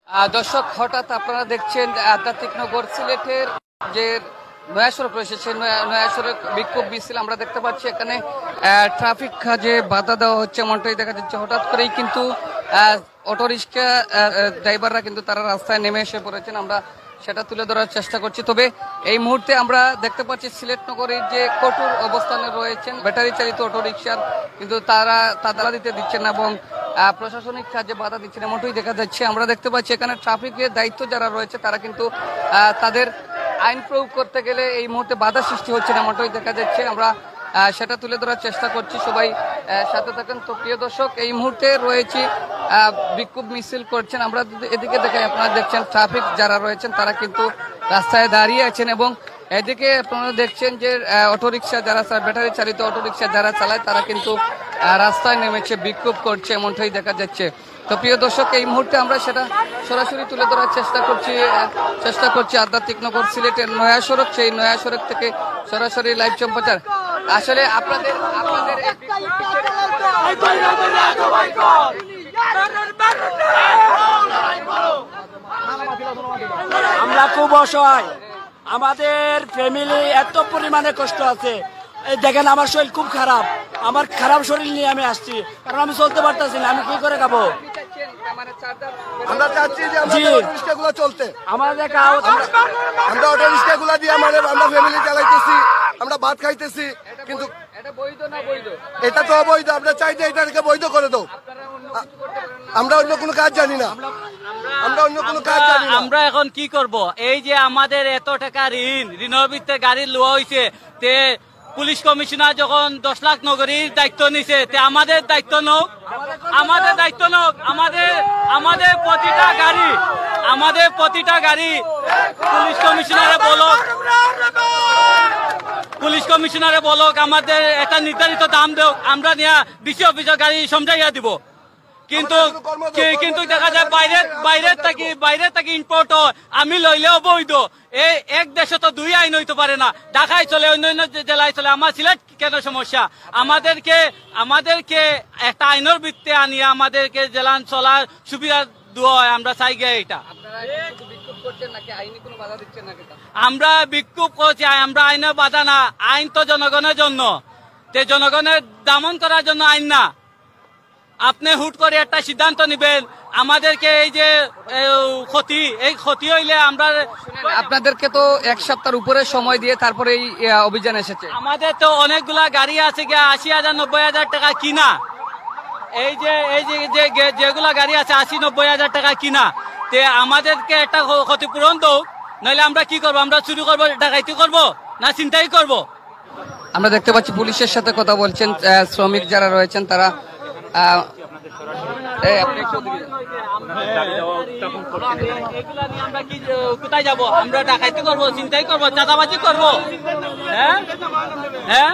দর্শক, হঠাৎ আপনারা দেখছেন আধ্যাত্মিক নগর সিলেটের যে নয়া সড়ক রয়েছে সেই নয়া সড়ক বিক্ষোভ মিছিল আমরা দেখতে পাচ্ছি। এখানে ট্রাফিক কাজে বাধা দেওয়া হচ্ছে এমনটাই দেখা যাচ্ছে। হঠাৎ করেই কিন্তু অটোরিক্সা ড্রাইভাররা কিন্তু তারা রাস্তায় নেমে এসে পড়েছেন। আমরা সেটা তুলে ধরার চেষ্টা করছি। তবে এই মুহূর্তে আমরা দেখতে পাচ্ছি সিলেট নগরীর যে কঠোর অবস্থানে রয়েছেন ব্যাটারি চালিত অটোরিক্সার, কিন্তু তারা দিতে দিচ্ছেন না এবং প্রশাসনিক কাজে বাধা দিচ্ছেন এমনটাই দেখা যাচ্ছে। আমরা দেখতে পাচ্ছি এখানে ট্রাফিকের দায়িত্ব যারা রয়েছে তারা কিন্তু তাদের আইন প্রয়োগ করতে গেলে এই মুহূর্তে বাধা সৃষ্টি হচ্ছে এমনটাই দেখা যাচ্ছে। আমরা সেটা তুলে ধরার চেষ্টা করছি, সবাই সাথে থাকেন। তো প্রিয় দর্শক, এই মুহূর্তে রয়েছে বিক্ষোভ মিছিল করছেন। আমরা এদিকে দেখাই, আপনারা দেখছেন ট্রাফিক যারা রয়েছেন তারা কিন্তু রাস্তায় দাঁড়িয়ে আছেন এবং এদিকে আপনারা দেখছেন যে অটোরিক্সা যারা ব্যাটারি চালিত অটোরিক্সা যারা চালায় তারা কিন্তু রাস্তায় নেমেছে, বিক্ষোভ করছে এমনটাই দেখা যাচ্ছে। তো প্রিয় দর্শক, এই মুহূর্তে আমরা সেটা সরাসরি তুলে ধরার চেষ্টা করছি আধ্যাত্মিক নগর সিলেটের নয়া সড়ক, সেই নয়া সড়ক থেকে সরাসরি লাইভ সম্প্রচার। আসলে আপনাদের আমরা খুব অসহায়, আমাদের ফ্যামিলি এত পরিমাণে কষ্ট আছে। দেখেন আমার শরীর খুব খারাপ, আমার খারাপ শরীর নিয়ে আমি আসছি, কারণ আমি চলতে পারতেছি না। আমি কি করে খাবো? আমরা চাচ্ছি যে আমাদের রিক্সাগুলো চলতে, আমাদের আমরা অটো রিক্সাগুলো দিয়ে আমরা ফ্যামিলি চালাইতেছি, আমরা ভাত খাইতেছি, কিন্তু এটা তো অবৈধ। আমরা চাই যে এটাকে বৈধ করে দাও। আমরা অন্য কোনো কাজ জানি না, আমরা এখন কি করব? এই যে আমাদের এত টাকা ঋণের ভিত্তিতে গাড়ি লওয়া হয়েছে, তে পুলিশ কমিশনার যখন 10 লাখ নগরীর দায়িত্ব নিছে, তে আমাদের দায়িত্ব নোক, আমাদের প্রতিটা গাড়ি পুলিশ কমিশনারে বলক আমাদের একটা নির্ধারিত দাম দেও, আমরা নিয়ে ডিসি অফিসের গাড়ি সমঝাইয়া দিব। কিন্তু দেখা যায় বাইরে থেকে ইম্পোর্ট হয়, আমি লইলেও বৈধ। এই এক দেশে তো দুই আইন হইতে পারে না, ঢাকায় চলে, অন্য জেলায় চলে, আমার সিলেট কেন সমস্যা? আমাদেরকে একটা আইনের ভিত্তিতে আনিয়ে আমাদেরকে জেলান চলার সুবিধা দেওয়া হয়। আমরা চাই গে এটা। আমরা বিক্ষোভ করছি, আমরা আইনের বাধা না। আইন তো জনগণের জন্য, জনগণের দমন করার জন্য আইন না। আপনি হুট করে একটা সিদ্ধান্ত নিবেন আমাদেরকে এই যে ক্ষতি হইলে আমরা, আপনাদেরকে তো এক সপ্তাহের উপরে সময় দিয়ে তারপরে এই অভিযান এসেছে। আমাদের তো অনেকগুলা গাড়ি আছে, 80,000 90,000 টাকা কিনা। এই যে যেগুলা গাড়ি আছে 80-90,000 টাকা কিনা, তে আমাদেরকে একটা ক্ষতিপূরণ দোক, নইলে আমরা কি করবো? আমরা চুরি করবো, ডাকাইতি করবো, না চিন্তাই করবো? আমরা দেখতে পাচ্ছি পুলিশের সাথে কথা বলছেন শ্রমিক যারা রয়েছেন তারা। কোথায় যাবো? আমরা ডাকাইতি করবো, চিন্তাই করবো, চাঁদাবাজি করবো? হ্যাঁ,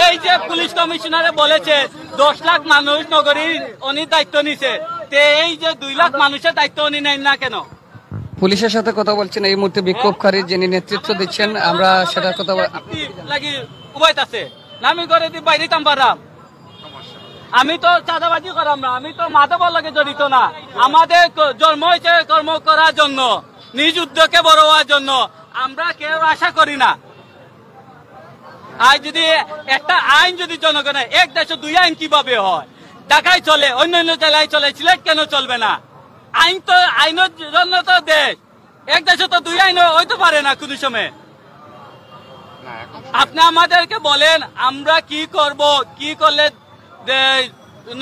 এই যে পুলিশ কমিশনারে বলেছে 10 লাখ মানুষ নগরীর উনি দায়িত্ব নিছে, তে এই যে 2 লাখ মানুষের দায়িত্ব উনি নেন না কেন? পুলিশের সাথে কথা বলছেন এই মুহূর্তে বিক্ষোভকারী যিনি নেতৃত্ব দিচ্ছেন। আমরা সেটার কথা লাগি উভয় আছে, আমি করে দি বাইরে পারাম। আমি তো চাঁদাবাজি করাম না, আমি তো মাদকের লগে জড়িত না। আমাদের জন্ম হয়েছে কর্ম করার জন্য, নিজ উদ্যোগে বড় হওয়ার জন্য। আমরা কেউ আশা করি না। আর যদি একটা আইন যদি জনগণের, এক দেশে 2 আইন কিভাবে হয়? ঢাকায় চলে, অন্যান্য জেলায় চলে, সিলেট কেন চলবে না? আইনের জন্য তো দেশ, এক দেশে তো 2 আইন হইতে পারে না কোনো সময়। আপনি আমাদেরকে বলেন আমরা কি করব, কি করলে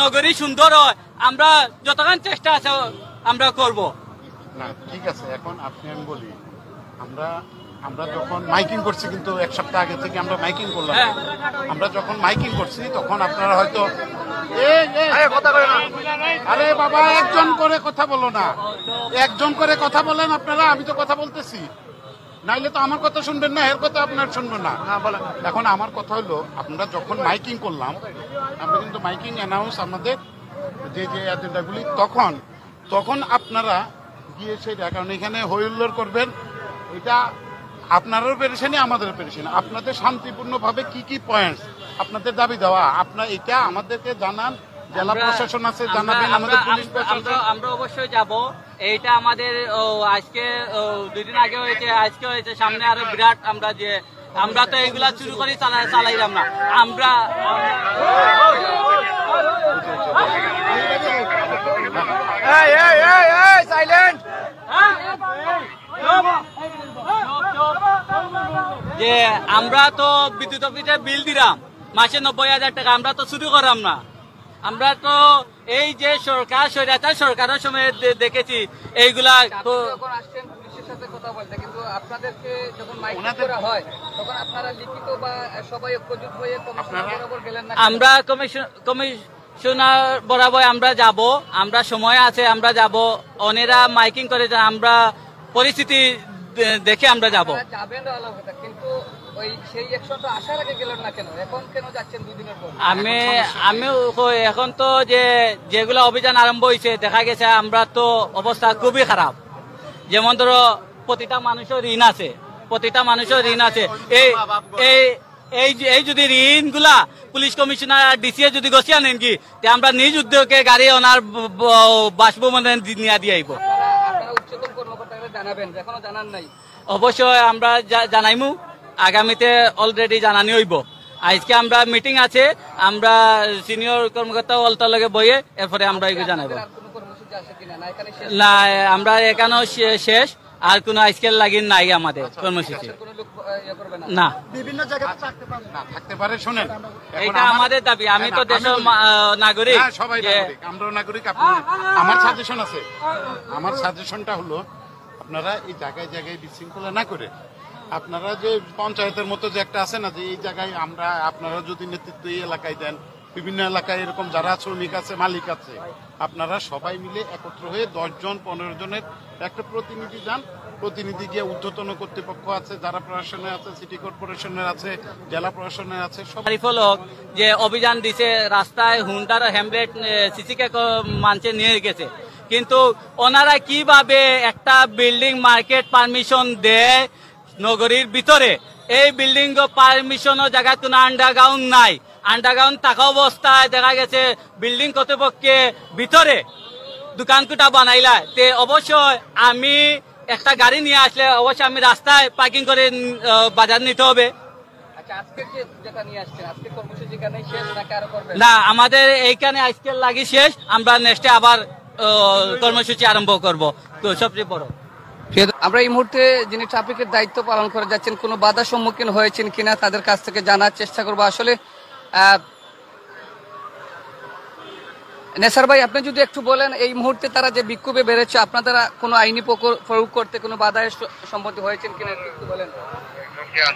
নগরী সুন্দর হয়? আমরা যতক্ষণ চেষ্টা আছে আমরা করব। না, ঠিক আছে। এখন আপনি আমি বলি, আমরা যখন মাইকিং করছি, কিন্তু 1 সপ্তাহ আগে থেকে আমরা মাইকিং করলাম। আমরা যখন মাইকিং করছি তখন আপনারা হয়তো আরে বাবা, একজন করে কথা বলো না, একজন করে কথা বলেন আপনারা। আমি তো কথা বলতেছি, নাইলে তো আমার কথা শুনবেন না, এর কথা আপনার শুনবেন না। এখন আমার কথা হলো, আপনারা যখন মাইকিং করলাম, আমরা কিন্তু মাইকিং অ্যানাউন্স আমাদের যে এজেন্ডাগুলি, তখন আপনারা গিয়ে সেটা, কারণ এখানে হইহুল্লোড় করবেন, এটা আপনারও পেরেছেনি আমাদেরও পেরেছেনি। আপনাদের শান্তিপূর্ণভাবে কি পয়েন্টস আপনাদের দাবি দেওয়া, আপনার এটা আমাদেরকে জানান, জেলা প্রশাসন আছে জানাবেন, আমাদের পুলিশ প্রশাসন। আমরা অবশ্যই যাব। এইটা আমাদের আজকে 2 দিন আগে হয়েছে, আজকে হয়েছে, সামনে আরো বিরাট। আমরা তো এইগুলা চুরি করে চালাইলাম না আমরা। যে আমরা তো বিদ্যুৎ অফিসে বিল দিলাম মাসে 90,000 টাকা, আমরা তো চুরি করলাম না। আমরা তো এই যে সরকার স্বৈরাচার সরকারের সময় দেখেছি এইগুলা তো। যখন আসছেন পুলিশের সাথে কথা বলতে, কিন্তু আপনাদেরকে যখন মাইকিং করা হয় তখন আপনারা লিখিত বা সবাই ঐক্যজোট হয়ে কমিশনার বরাবর গেলেন না? আমরা কমিশনার বরাবর আমরা যাব, আমরা সময় আছে, আমরা যাব। ওনারা মাইকিং করে, আমরা পরিস্থিতি দেখে আমরা যাব। যাবেন ভালো কথা, কিন্তু ওই সেই অ্যাকশনটা আসার আগে গেলেন না কেন? এখন কেন যাচ্ছেন 2 দিনের পর? আমি এখন তো যেগুলো অভিযান আরম্ভ হয়েছে দেখা গেছে আমরা তো অবস্থা খুবই খারাপ। যেমন ধরো প্রতিটা মানুষের ঋণ আছে, প্রতিটা মানুষের ঋণ আছে। এই যদি ঋণ গুলা পুলিশ কমিশনার আর ডিসিএ যদি গছিয়া নেন কি, আমরা নিজ উদ্যোগে গাড়ি ওনার বাসভবনে নিয়ে দিয়ে আইব। আপনারা উচ্চতম কর্মকর্তাকে জানাবেন, এখনো জানান নাই? অবশ্যই আমরা জানাইমু, আগামীতে অলরেডি জানানি হইব। আজকে আমরা মিটিং আছে, আমরা সিনিয়র কর্মকর্তা অলতার লগে বইয়ে এরপরে আমরা এগুলো জানাবো। না, আমরা এখানেও শেষ, আর কোনো আজকের লাগিন নাই আমাদের কর্মসূচি। না, বিভিন্ন জায়গায় থাকতে পারে। শোনেন, এটা আমাদের দাবি। আমি তো দেশের নাগরিক, সবাই নাগরিক, আমরাও নাগরিক। আমার সাজেশন আছে, আমার সাজেশনটা হলো আপনারা এই জায়গায় জায়গায় বিশৃঙ্খলা না করে, আপনারা যে পঞ্চায়েতের মতো যে একটা আছে না, যে এই জায়গায় আপনারা যদি নেতৃত্ব এই এলাকায় দেন, বিভিন্ন এলাকায় এরকম যারা শ্রমিক আছে, মালিক আছে, আপনারা সবাই মিলে একত্র হয়ে 10 জন 15 জনের একটা প্রতিনিধি যান। প্রতিনিধি গিয়ে ঊর্ধ্বতন কর্তৃপক্ষ আছে, যারা প্রশাসনে আছে, সিটি কর্পোরেশনের আছে, জেলা প্রশাসনের আছে, সবাই ফলক যে অভিযান দিছে, রাস্তায় হুন্ডার হ্যামলেট সিসিকে মানছে নিয়ে গেছে, কিন্তু ওনারা কিভাবে একটা বিল্ডিং মার্কেট পারমিশন দেয় নগরীর ভিতরে? এই বিল্ডিং পারমিশন জায়গা কোনো আন্ডারগ্রাউন্ড নাই। আন্ডারগ্রাউন্ড থাকা অবস্থায় দেখা গেছে বিল্ডিং কর্তৃপক্ষে ভিতরে দোকানকুটা বানাইলা। তে অবশ্যই আমি একটা গাড়ি নিয়ে আসলে অবশ্যই আমি রাস্তায় পার্কিং করে বাজার নিতে হবে। না, আমাদের এইখানে আজকে লাগি শেষ, আমরা নেক্সটে আবার কর্মসূচি আরম্ভ করব। তো সবচেয়ে বড় আমরা এই মুহূর্তে যিনি ট্রাফিকের দায়িত্ব পালন করে যাচ্ছেন, কোনো বাধা সম্মুখীন হয়েছেন কিনা তাদের কাছ থেকে জানার চেষ্টা করবো। আসলে নেসার ভাই, আপনি যদি একটু বলেন, এই মুহূর্তে তারা যে বিক্ষোভে বেড়েছে, আপনারা কোনো আইনি প্রয়োগ করতে কোনো বাধার সম্মতি হয়েছেন কিনা একটু বলেন।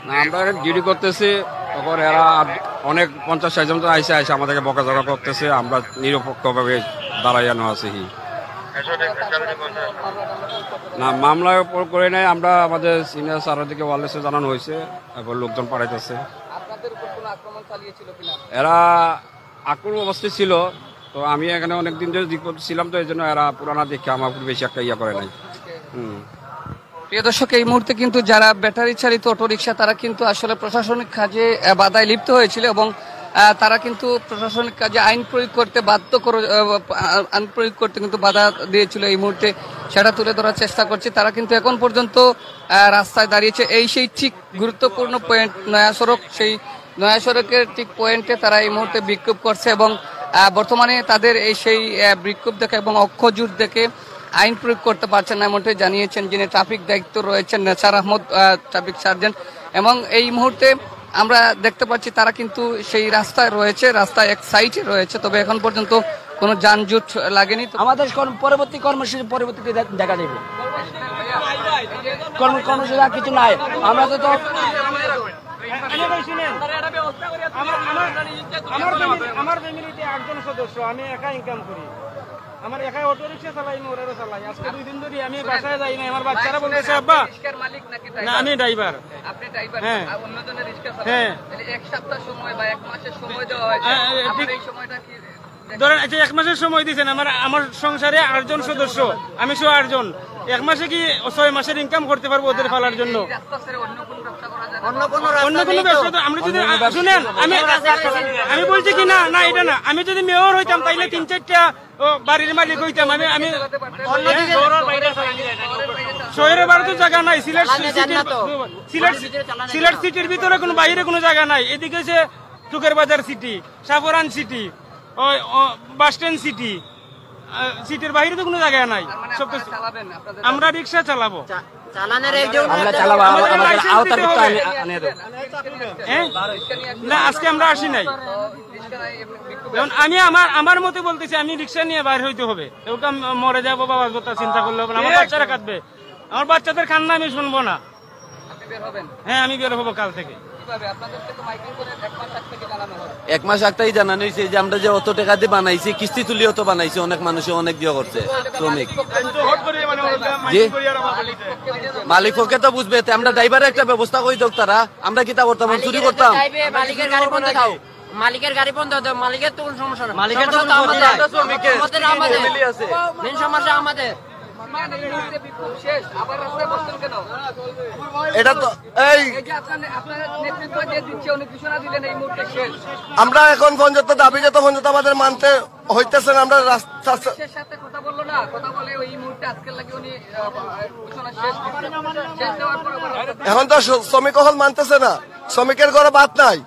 না, আমরা ডিউটি করতেছি, তখন এরা অনেক 50-60 জন আইসে আমাদেরকে বকাঝকা করতেছে, আমরা নিরপেক্ষভাবে দাঁড়াইয়ানো আছি। না, মামলা করে নাই, আমরা আমাদের সিনিয়র স্যারের দিকে ওয়ারলেসে জানানো হয়েছে, এরপর লোকজন পাঠাইতেছে। এরা আক্রমণ অবস্থায় ছিল, তো আমি এখানে অনেকদিন ধরে ছিলাম, তো এই জন্য এরা পুরানা দেখে আমার বেশি একটা ইয়া করে নাই। প্রিয় দর্শক, এই মুহূর্তে কিন্তু যারা ব্যাটারি চালিত অটোরিকশা, তারা কিন্তু আসলে প্রশাসনিক কাজে বাধায় লিপ্ত হয়েছিল এবং তারা কিন্তু প্রশাসনিক কাজে আইন প্রয়োগ করতে আইন প্রয়োগ করতে কিন্তু বাধা দিয়েছিল। এই মুহূর্তে সেটা তুলে ধরার চেষ্টা করছে। তারা কিন্তু এখন পর্যন্ত রাস্তায় দাঁড়িয়েছে। সেই ঠিক গুরুত্বপূর্ণ পয়েন্ট নয়া সড়ক, সেই নয়া সড়কের ঠিক পয়েন্টে তারা এই মুহূর্তে বিক্ষোভ করছে এবং বর্তমানে তাদের সেই বিক্ষোভ দেখে এবং অক্ষজোট দেখে আইন প্রয়োগ করতে পারছেন না, এমনটাই জানিয়েছেন যিনি ট্রাফিক দায়িত্ব রয়েছেন নেসার আহমদ, ট্রাফিক সার্জেন্ট। এবং এই মুহূর্তে আমরা দেখতে পাচ্ছি তারা কিন্তু সেই রাস্তায় রয়েছে, রাস্তায় এক সাইডে রয়েছে, তবে এখন পর্যন্ত কোনো যানজট লাগেনি। আমাদের পরবর্তী কর্মসূচি পরবর্তীতে দেখা যাবে। কর্মসূচি আর কিছু নাই। আমরা তো আমার ফ্যামিলিতে 8 জন সদস্য, আমি একা ইনকাম করি, আমার একা অটো রিক্সা চালাই, মোরেরও চালাই। আজকে 2 দিন ধরে আমি বাসায় যাই না, আমার বাচ্চারা বলতেছে আব্বা। না, আমি ড্রাইভার। আপনি ড্রাইভার, হ্যাঁ, অন্যজনের রিক্সা চালান। হ্যাঁ, তাহলে 1 সপ্তাহ সময় বা 1 মাসের সময় দেওয়া হয়েছে, আপনি এই সময়টা কি ধরেন 1 মাসের সময় দিয়েছেন। আমার সংসারে 8 জন সদস্য, আমি সহ 8 জন। এক মাসে কি 6 মাসের ইনকাম করতে পারবো ওদের ফালার জন্য? অন্য কোনো ব্যবসা তো আমরা যদি শুনেন, আমি বলছি কি না না এটা না, আমি যদি মেয়র হইতাম তাইলে 3-4টা বাড়ির মালিক হইতাম। আমি শহরের বাইরে তো জায়গা নাই, সিলেট সিটির ভিতরে কোনো বাইরে কোনো জায়গা নাই। এদিকে যে টুকের বাজার city, সাফরান city, bus stand city, সিটির বাইরে তো কোনো জায়গা নাই। সব তো আমরা রিক্সা চালাবো, না আজকে আমরা আসি নাই। আমি আমার মতে বলতেছি, আমি রিক্সা নিয়ে বাইরে হইতে হবে। ওটা মরে যাবো বাবা কথা চিন্তা করলে হবে না, আমার বাচ্চারা কাঁদবে, আমার বাচ্চাদের কান্না আমি শুনবো না। হ্যাঁ আমি বের হবো কাল থেকে। 1 মাস আগটাই জানানো হয়েছে যে আমরা যে অত টাকা দিয়ে বানাইছি, কিস্তি তুলিও তো বানাইছি, অনেক মানুষ অনেক দিয়ে করছে শ্রমিক। জি মালিক পক্ষে তো বুঝবে, আমরা ড্রাইভারের একটা ব্যবস্থা করে দেখ, তারা আমরা কি তা করতাম, চুরি করতাম। মালিকের গাড়ি বন্ধ দাও, মালিকের গাড়ি বন্ধ দাও, মালিকের তো কোনো সমস্যা না, মালিকের তো মেন সমস্যা আমাদের। এটা তো এই আমরা এখন পর্যন্ত দাবি যত পর্যন্ত আমাদের মানতে হইতেছে না, আমরা রাস্তা এখন তো শ্রমিক হল মানতেছে না, শ্রমিকের ঘরে ভাত নাই,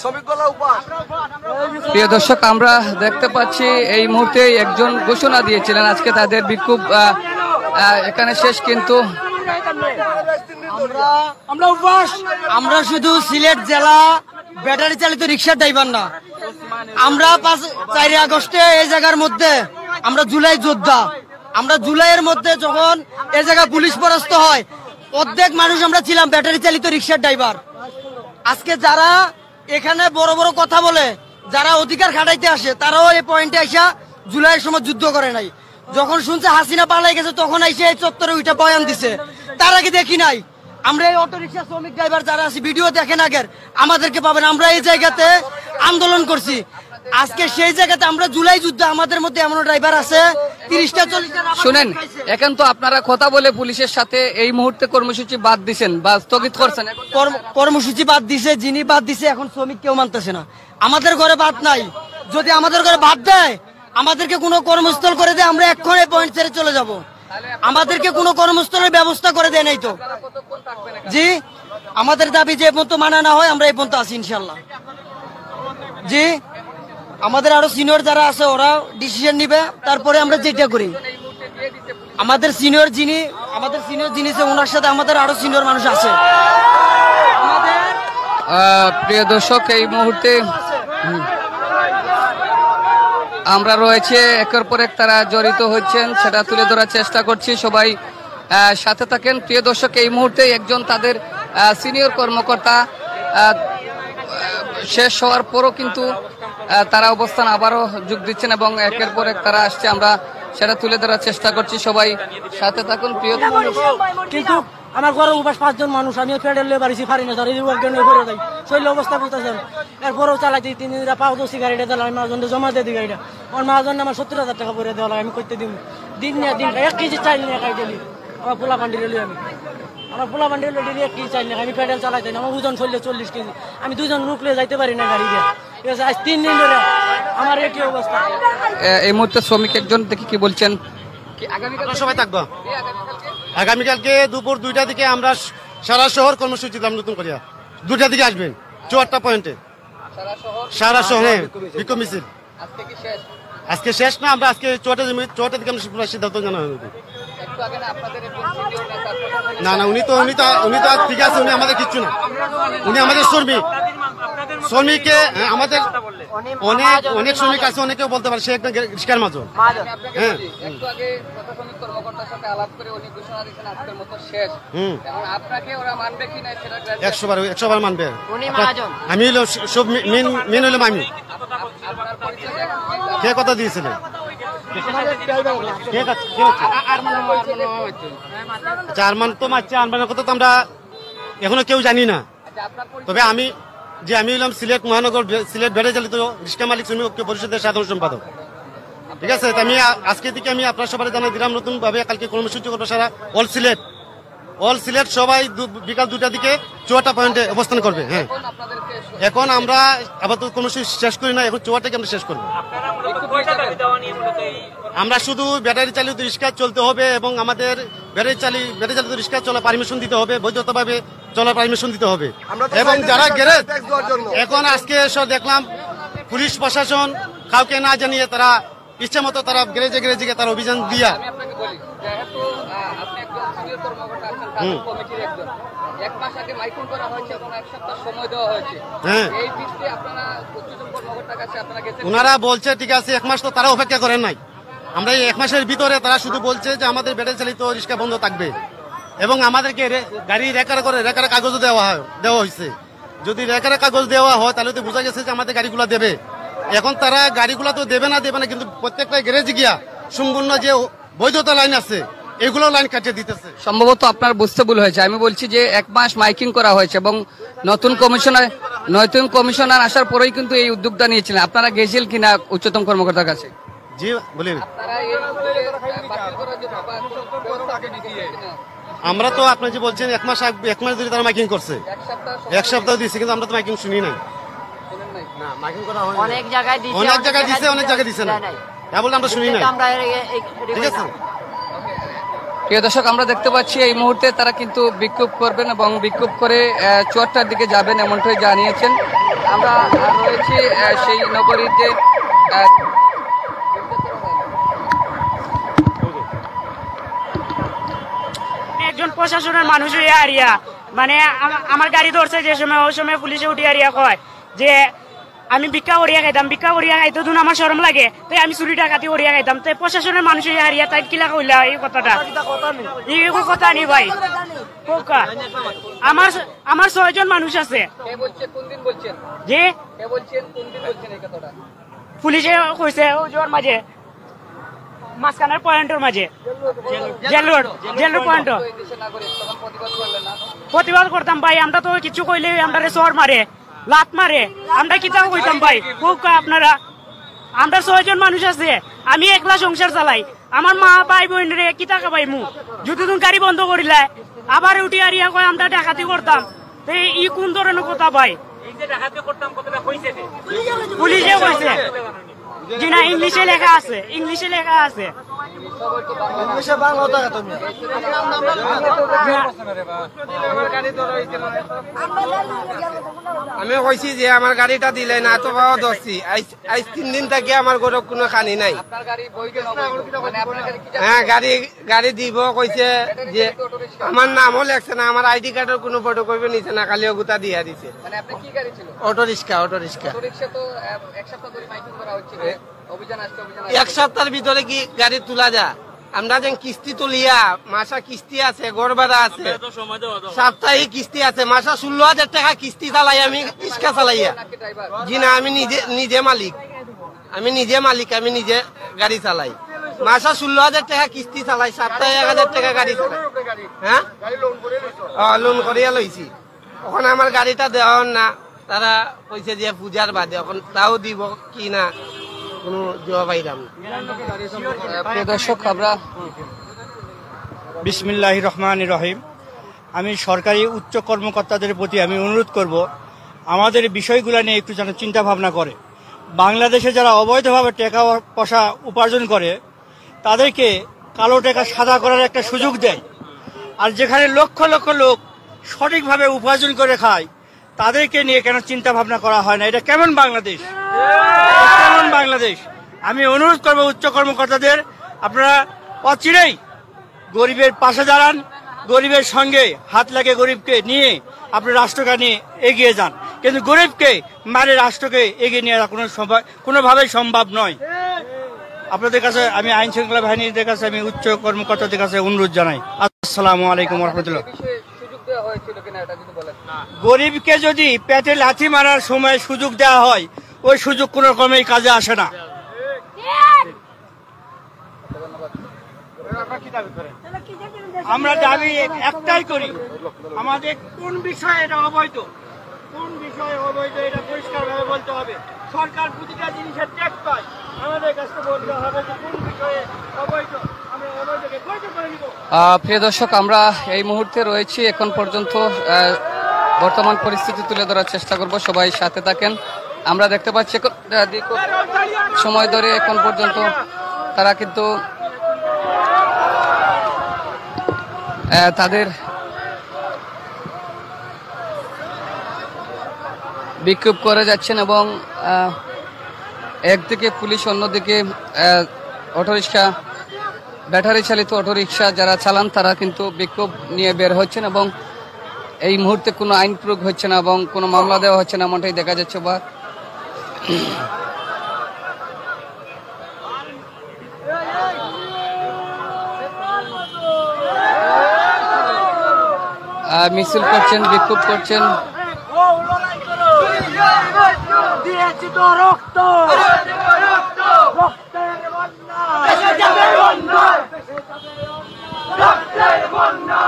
শ্রমিক গলা উপাস। প্রিয় দর্শক, আমরা দেখতে পাচ্ছি এই মুহূর্তে একজন ঘোষণা দিয়েছিলেন আজকে তাদের বিক্ষোভ এখানে শেষ, কিন্তু আমরা উপবাস। আমরা শুধু সিলেট জেলা ব্যাটারি চালিত রিক্সা ড্রাইভার না, আমরা 4 আগস্টে এই জায়গার মধ্যে আমরা জুলাই যোদ্ধা। আমরা জুলাইয়ের মধ্যে যখন এই জায়গা পুলিশ পরাস্ত হয়, অর্ধেক মানুষ আমরা ছিলাম ব্যাটারি চালিত রিক্সার ড্রাইভার। আজকে যারা এখানে বড় বড় কথা বলে, যারা অধিকার খাটাইতে আসে, তারাও এই পয়েন্টে আসা জুলাইয়ের সময় যুদ্ধ করে নাই। যখন শুনছে হাসিনা পালাই গেছে, তখন এসে এই চত্বরে ওইটা বয়ান দিছে। তার আগে দেখি নাই। আমরা এই অটো রিক্সা শ্রমিক ড্রাইভার যারা আছি, ভিডিও দেখেন আগের, আমাদেরকে পাবেন। আমরা এই জায়গাতে আন্দোলন করছি, আজকে সেই জায়গাতে আমরা জুলাই যুদ্ধ। আমাদের মধ্যে এমন ড্রাইভার আছে 30-40টা। শুনেন, এখন তো আপনারা কথা বলে পুলিশের সাথে এই মুহূর্তে কর্মসূচি বাদ দিছেন বা স্থগিত করছেন। কর্মসূচি বাদ দিছে, যিনি বাদ দিছে এখন শ্রমিক কেউ মানতেছে না। আমাদের ঘরে ভাত নাই, যদি আমাদের ঘরে ভাত দেয়, আমাদেরকে কোনো কর্মস্থল করে দেয়, আমরা এখন এই পয়েন্ট ছেড়ে চলে যাব। আমাদেরকে কোনো কর্মস্থলের ব্যবস্থা করে দেয় নাই তো। জি আমাদের দাবি যে পর্যন্ত মানা না হয়, আমরা এই পর্যন্ত আছি ইনশাল্লাহ। জি আমাদের আরো সিনিয়র যারা আছে ওরা ডিসিশন নিবে, তারপরে আমরা যেটা করি। আমাদের সিনিয়র যিনি ওনার সাথে আমাদের আরো সিনিয়র মানুষ আছে। প্রিয় দর্শক, এই মুহূর্তে আমরা রয়েছে একের পর এক তারা জড়িত হচ্ছেন, সেটা তুলে ধরার চেষ্টা করছি। সবাই সাথে থাকেন। প্রিয় দর্শক, এই মুহূর্তে একজন তাদের সিনিয়র কর্মকর্তা শেষ হওয়ার পরও কিন্তু তারা অবস্থান আবারও যোগ দিচ্ছেন এবং একের পর এক তারা আসছে, আমরা সেটা তুলে ধরার চেষ্টা করছি। সবাই সাথে থাকুন। প্রিয় কিন্তু আমার ঘরে উপাস 5 জন মানুষ, আমি ফেডারেল লেবারিছি পারি না স্যার, এই ওয়ার্ডের করে দেয় শৈল অবস্থা বলতেছেন। এরপরেও চালাইছি 3 দিন পাও দোষী গাড়িটা দিলাম, আমি মাঝে জমা দিয়ে দিই গাড়িটা। আমার মাঝে আমার 70,000 টাকা করে দেওয়া লাগে, আমি করতে দিব দিন নিয়ে দিন 1 কেজি চাইল নিয়ে খাই দিলি। আমার পোলা পান্ডি রেলি, আমার পোলা পান্ডি রেলি 1 কেজি চাইল নিয়ে, আমি ফেডারেল চালাইতে না। আমার ওজন চললে 40 কেজি, আমি 2 জন রুকলে যাইতে পারি না গাড়ি দিয়ে। ঠিক আছে, আজ 3 দিন ধরে আমার একই অবস্থা। এই মুহূর্তে শ্রমিক একজন দেখি কি বলছেন। সবাই থাকবো আগামীকালকে দুপুর 2টা দিকে আমরা সারা শহর কর্মসূচি দিলাম নতুন করিয়া। 2টা দিকে আসবেন 4টা পয়েন্টে সারা শহরে বিক্ষোভ মিছিল। আজকে শেষ না, আমরা আজকে 4টা দিকে আমরা সিদ্ধান্ত জানা হবে। না না, উনি তো ঠিক আছে, উনি আমাদের কিচ্ছু না, উনি আমাদের শ্রমিককে আমাদের অনেক শ্রমিক আছে, অনেকেও বলতে পারে সে একটা রিস্কার মাঝে। হ্যাঁ, একশো বার মানবে। আমি হইলো সব মেন হইলাম আমি। কে কথা দিয়েছিলেন? আরমান তো মারছে, আরমানের কথা তো আমরা এখনো কেউ জানি না। তবে আমি হইলাম সিলেট মহানগর সিলেট ব্যাটারি চালিত রিক্সা মালিক শ্রমিক ঐক্য পরিষদের সাধারণ সম্পাদক। ঠিক আছে, তো আমি আজকে থেকে আমি আপনার সবাই জানাই দিলাম নতুন ভাবে কালকে কর্মসূচি করবো সারা অল সিলেট সবাই বিকাল 2টার দিকে 54টা পয়েন্টে অবস্থান করবে। হ্যাঁ, এখন আমরা আপাতত কর্মসূচি শেষ করি না, এখন 54টাকে আমরা শেষ করবো। আমরা শুধু ব্যাটারি চালিত রিক্সা চলতে হবে এবং আমাদের ব্যাটারি চালিত রিক্সা চলা পারমিশন দিতে হবে, বৈধতাভাবে চলার পারমিশন দিতে হবে। এবং যারা গ্যারেজ এখন আজকে এসে দেখলাম পুলিশ প্রশাসন কাউকে না জানিয়ে তারা ইচ্ছা মতো তারা গ্যারেজে গিয়ে তারা অভিযান দিয়া ওনারা বলছে ঠিক আছে 1 মাস তো তারা অপেক্ষা করেন নাই। আমরা এই 1 মাসের ভিতরে তারা শুধু বলছে যে আমাদের ব্যাটারি চালিত রিক্সা বন্ধ থাকবে এবং আমাদেরকে গাড়ি রেকার কাগজ দেওয়া হয়েছে। যদি রেকার কাগজ দেওয়া হয় তাহলে তো বোঝা গেছে যে আমাদের গাড়িগুলো দেবে। এখন তারা গাড়িগুলো তো দেবে না কিন্তু প্রত্যেকটা গ্যারেজে গিয়া সম্পূর্ণ যে বৈধতা লাইন আছে এগুলো লাইন কাটিয়ে দিতেছে। সম্ভবত আপনার বুঝতে ভুল হয়েছে। আমি বলছি যে 1 মাস মাইকিং করা হয়েছে এবং নতুন কমিশনার আসার পরেই কিন্তু এই উদ্যোগটা নিয়েছিলেন। আপনারা গেছিলেন কিনা উচ্চতম কর্মকর্তার কাছে? জি বলেন। আমরা তো আপনি যে বলছেন 1 মাস ধরে তারা মাইকিং করছে, 1 সপ্তাহ দিয়েছে, কিন্তু আমরা তো মাইকিং শুনি নাই। অনেক জায়গায় দিছে না, বলে আমরা শুনি নাই। ঠিক আছে প্রিয় দর্শক, আমরা দেখতে পাচ্ছি এই মুহূর্তে তারা কিন্তু বিক্ষোভ করবেন এবং বিক্ষোভ করে 54টার দিকে যাবেন এমনটাই জানিয়েছেন। আমরা রয়েছি সেই নগরীর যে একজন প্রশাসনের মানুষ হইয়া আরিয়া মানে আমার গাড়ি ধরছে যে সময় ওই সময় পুলিশে উঠে আরিয়া কয় যে আমি ভিক্ষা করিয়া খাইতো ধুন আমার শরম লাগে, তাই আমি চুরি ডাকাতি করিয়া খাইতাম। তাই প্রশাসনের মানুষ হইয়া আরিয়া তাই কিলা কইলা এই কথাটা? এই কথা নেই ভাই। আমার 6 জন মানুষ আছে। যে পুলিশে কইছে ওর মাঝে মাঝখানের পয়েন্টের মাঝে জেল রোড পয়েন্ট প্রতিবাদ করতাম ভাই। আমরা তো কিছু কইলে আমরা চর মারে লাত মারে, আমরা কিতাও কইতাম ভাই। খুব আপনারা আমরা 6 জন মানুষ আছে, আমি একলা সংসার চালাই। আমার মা ভাই বোন রে কি টাকা পাই মু যদি তুমি গাড়ি বন্ধ করিলে আবার উঠি আরিয়া কয় আমরা ডাকাতি করতাম। ই কোন ধরনের কথা ভাই? পুলিশে কইছে জি না, ইংলিশে লেখা আছে। আমি কইছি যে আমার গাড়িটা দিলে না তো পাওয়া দোষী। আজ 3 দিন থেকে আমার ঘরে কোনো খানি নাই। হ্যাঁ, গাড়ি দিব কইছে যে আমার নামও লেখছে না, আমার আইডি কার্ডের কোনো ফটোকপি নিছে না, খালি ওগুতা দিয়া দিছে। Auto rickshaw. 1 সপ্তাহের ভিতরে কি গাড়ি তোলা যায়? আমরা যেন কিস্তি তুলিয়া মাসা কিস্তি আছে, গড় ভাড়া আছে, সাপ্তাহিক কিস্তি আছে, মাসা 16,000 টাকা কিস্তি চালাই আমি রিক্সা চালাইয়া। জি না, আমি নিজে মালিক, আমি নিজে গাড়ি চালাই। মাসা 16,000 টাকা কিস্তি চালাই, সপ্তাহে 1,000 টাকা গাড়ি চালাই। হ্যাঁ, লোন করিয়া লইছি। ওখানে আমার গাড়িটা দেওয়া না, তারা কইছে যে পূজার বাদে, এখন তাও দিব কি না কোনো জবাব পাইলাম না। দর্শক, আমরা বিসমিল্লাহির রহমানির রহিম। আমি সরকারি উচ্চ কর্মকর্তাদের প্রতি আমি অনুরোধ করব, আমাদের বিষয়গুলো নিয়ে একটু যেন চিন্তা ভাবনা করে। বাংলাদেশে যারা অবৈধভাবে টাকা পয়সা উপার্জন করে তাদেরকে কালো টাকা সাদা করার একটা সুযোগ দেয়, আর যেখানে লক্ষ লক্ষ লোক সঠিকভাবে উপার্জন করে খায় তাদেরকে নিয়ে কেন চিন্তা ভাবনা করা হয় না? এটা কেমন বাংলাদেশ? আমি অনুরোধ করবো উচ্চ কর্মকর্তাদের, আপনারা অচিরেই গরিবের পাশে দাঁড়ান, গরিবের সঙ্গে হাত লাগে গরিবকে নিয়ে আপনি রাষ্ট্রকে নিয়ে এগিয়ে যান। কিন্তু গরিবকে মারে রাষ্ট্রকে এগিয়ে নিয়ে কোনোভাবেই সম্ভব নয়। আপনাদের কাছে আমি আইন শৃঙ্খলা বাহিনীদের কাছে আমি উচ্চ কর্মকর্তাদের কাছে অনুরোধ জানাই। আসসালামু আলাইকুম রহমতুল্লাহ। গরিবকে যদি পেটে লাথি মারার সময় সুযোগ দেওয়া হয়, ওই সুযোগ কোন রকমেই কাজে আসে না। আমরা দাবি একটাই করি, আমাদের কোন বিষয়ে এটা অবৈধ, এটা পরিষ্কার ভাবে বলতে হবে। সরকার প্রতিটা জিনিসের ট্যাক্স পায়, আমাদের কাছে বলতে হবে যে কোন বিষয়ে অবৈধ, আমরা অবৈধকে বৈধ করে নিব। প্রিয় দর্শক, আমরা এই মুহূর্তে রয়েছি, এখন পর্যন্ত বর্তমান পরিস্থিতি তুলে ধরার চেষ্টা করব, সবাই সাথে থাকেন। আমরা দেখতে পাচ্ছি দীর্ঘ সময় ধরে এখন পর্যন্ত তারা কিন্তু তাদের বিক্ষোভ করে যাচ্ছেন এবং একদিকে পুলিশ, অন্যদিকে অটোরিকশা, ব্যাটারি চালিত অটোরিকশা যারা চালান তারা কিন্তু বিক্ষোভ নিয়ে বের হচ্ছেন এবং এই মুহূর্তে কোনো আইন প্রয়োগ হচ্ছে না এবং কোনো মামলা দেওয়া হচ্ছে না, এমনটাই দেখা যাচ্ছে। বা মিছিল করছেন, বিক্ষোভ করছেন। দিয়েছি তো রক্ত, রক্তের বন্যা, রক্তের বন্যা।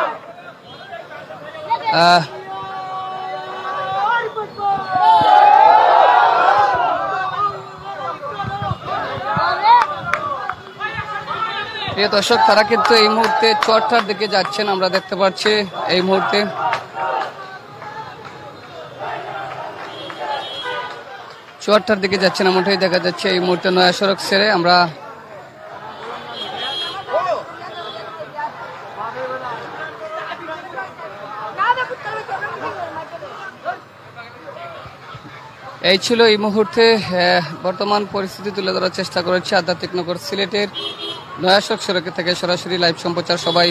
প্রিয় দর্শক, তারা কিন্তু এই মুহূর্তে চুয়াডাঙ্গার দিকে যাচ্ছেন, আমরা দেখতে পাচ্ছি এই মুহূর্তে চুয়াডাঙ্গার দিকে যাচ্ছেন, এমনটাই দেখা যাচ্ছে। এই মুহূর্তে নয়া সড়ক ছেড়ে আমরা এই ছিল এই মুহূর্তে বর্তমান পরিস্থিতি তুলে ধরার চেষ্টা করেছি আধ্যাত্মিক নগর সিলেটের নয়া সড়ক থেকে সরাসরি লাইভ সম্প্রচার। সবাই